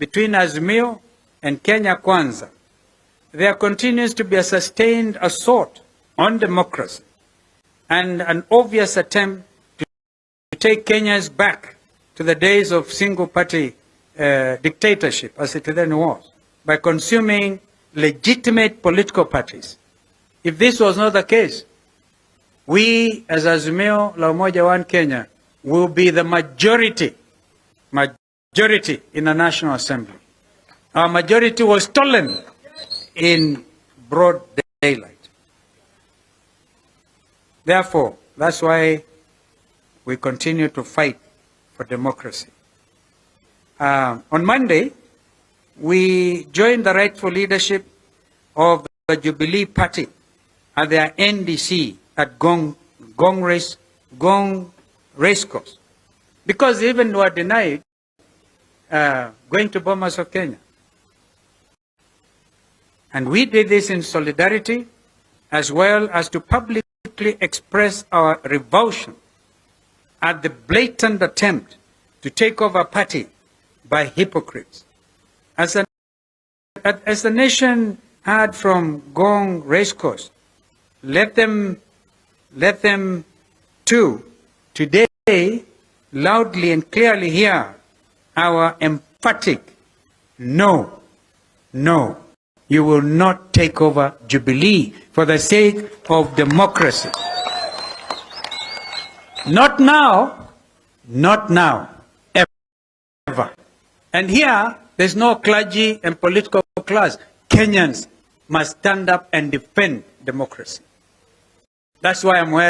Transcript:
between Azimio and Kenya Kwanza, there continues to be a sustained assault on democracy and an obvious attempt to take Kenyans back to the days of single-party dictatorship, as it then was, by consuming legitimate political parties. If this was not the case, we, as Azimio la Umoja One Kenya, will be the majority in the National Assembly. Our majority was stolen in broad daylight. Therefore, that's why we continue to fight for democracy. On Monday, we joined the rightful leadership of the Jubilee Party at their NDC at Gong Racecourse, because even were denied going to Bomas of Kenya. And we did this in solidarity, as well as to publicly express our revulsion at the blatant attempt to take over a party by hypocrites. As the nation heard from Gong Racecourse, let them too today loudly and clearly hear our emphatic no, no, you will not take over Jubilee for the sake of democracy. Not now, ever. And here, there's no clergy and political class. Kenyans must stand up and defend democracy. That's why I'm wearing